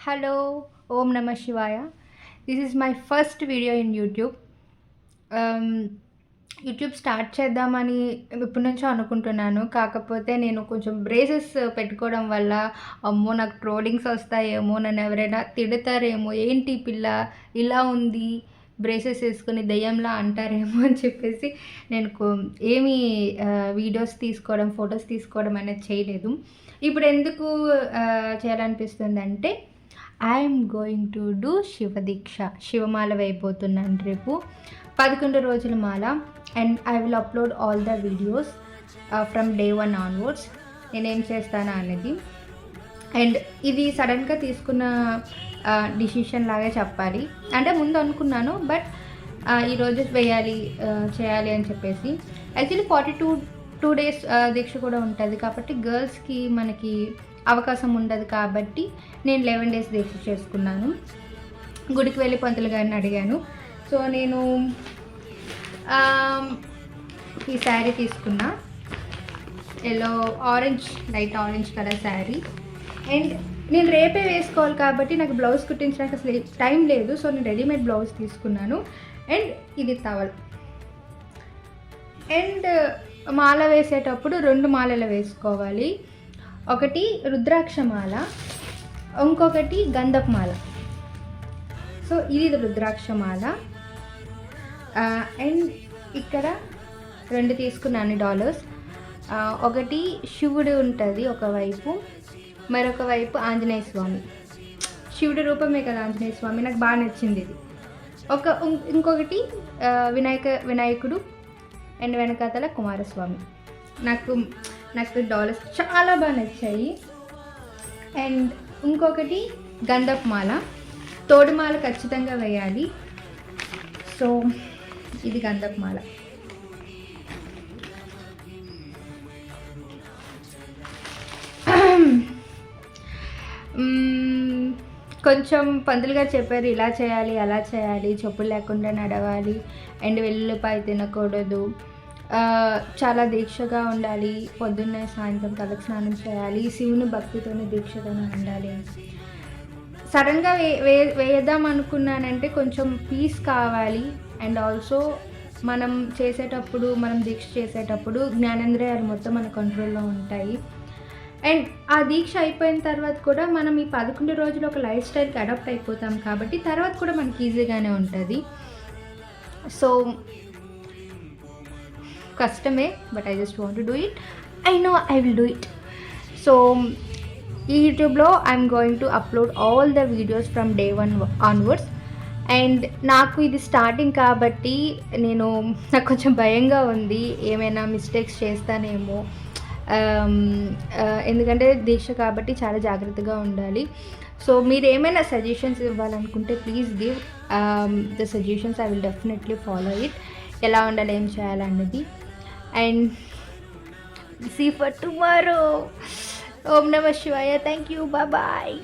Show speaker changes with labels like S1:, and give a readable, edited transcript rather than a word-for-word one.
S1: Hello, ఓం నమ శివాయ. This is my first video in YouTube. YouTube start చేద్దామని ఎప్పటి నుంచో అనుకుంటున్నాను. కాకపోతే నేను కొంచెం బ్రేసెస్ పెట్టుకోవడం వల్ల అమ్మో నాకు ట్రోలింగ్స్ వస్తాయేమో, నన్ను ఎవరైనా తిడతారేమో, ఏంటి పిల్ల ఇలా ఉంది బ్రేసెస్ వేసుకొని దెయ్యంలా అంటారేమో అని చెప్పేసి నేను ఏమీ వీడియోస్ తీసుకోవడం, ఫొటోస్ తీసుకోవడం అనేది చేయలేదు. ఇప్పుడు ఎందుకు చేయాలనిపిస్తుందంటే I'm going to do Shivadeeksha, శివమాల వేయబోతున్నాను రేపు 11 రోజుల మాల. And I will upload all the videos from day 1 onwards నేనేం చేస్తానా అనేది. అండ్ ఇది సడన్గా తీసుకున్న డిసిషన్ లాగే చెప్పాలి. అంటే ముందు అనుకున్నాను, బట్ ఈరోజు వేయాలి చేయాలి అని చెప్పేసి. యాక్చువల్లీ 42 days దీక్ష కూడా ఉంటుంది కాబట్టి గర్ల్స్కి మనకి అవకాశం ఉండదు కాబట్టి నేను 11 days దీక్ష చేసుకున్నాను. గుడికి వెళ్ళి పంతులు గారిని అడిగాను. సో నేను ఈ శారీ తీసుకున్నా, yellow orange, light orange colour sari. And నేను రేపే వేసుకోవాలి కాబట్టి నాకు బ్లౌజ్ కుట్టించడానికి అసలు టైం లేదు. సో నేను రెడీమేడ్ బ్లౌజ్ తీసుకున్నాను. అండ్ ఇది టవల్. అండ్ మాల వేసేటప్పుడు 2 మాలలు వేసుకోవాలి. ఒకటి రుద్రాక్ష మాల, ఇంకొకటి గంధపు మాల. సో ఇది రుద్రాక్ష మాల. అండ్ ఇక్కడ 2 తీసుకున్నాను డాలర్స్. ఒకటి శివుడు ఉంటుంది ఒకవైపు, మరొక వైపు ఆంజనేయ స్వామి. శివుడి రూపమే కదా ఆంజనేయ స్వామి, నాకు బాగా నచ్చింది ఇది. ఇంకొకటి వినాయకుడు అండ్ వెనకాతల కుమారస్వామి. నాకు డాలర్స్ చాలా బాగా నచ్చాయి. అండ్ ఇంకొకటి గంధపు మాల, తోడు మాల ఖచ్చితంగా వేయాలి. సో ఇది గంధపు మాల. కొంచెం పంతులు గారు చెప్పారు ఇలా చేయాలి అలా చేయాలి, చెప్పులు లేకుండా నడవాలి అండ్ వెల్లుల్లిపాయ తినకూడదు, చాలా దీక్షగా ఉండాలి, పొద్దున్నే సాయంత్రం తలకు స్నానం చేయాలి, శివుని భక్తితోనే దీక్షతోనే ఉండాలి. సడన్గా వేద్దాం అనుకున్నానంటే కొంచెం పీస్ కావాలి. అండ్ ఆల్సో మనం చేసేటప్పుడు, మనం దీక్ష చేసేటప్పుడు జ్ఞానేంద్రియాలు మొత్తం మన కంట్రోల్లో ఉంటాయి. అండ్ ఆ దీక్ష అయిపోయిన తర్వాత కూడా మనం ఈ 11 రోజులు ఒక లైఫ్ స్టైల్కి అడాప్ట్ అయిపోతాం కాబట్టి తర్వాత కూడా మనకి ఈజీగానే ఉంటుంది. సో కష్టమే, but I just want to do it. I know I will do it. So ఈ యూట్యూబ్లో I'm going to upload all the videos from day 1 onwards. And నాకు ఇది స్టార్టింగ్ కాబట్టి నాకు కొంచెం భయంగా ఉంది, ఏమైనా మిస్టేక్స్ చేస్తానేమో. ఎందుకంటే దీక్ష కాబట్టి చాలా జాగ్రత్తగా ఉండాలి. సో మీరు ఏమైనా సజెషన్స్ ఇవ్వాలనుకుంటే please give the suggestions. I will definitely follow it. ఎలా ఉండాలి, ఏం చేయాలన్నది. And see for tomorrow. ఓం నమ శివాయ. Thank you. బాయ్.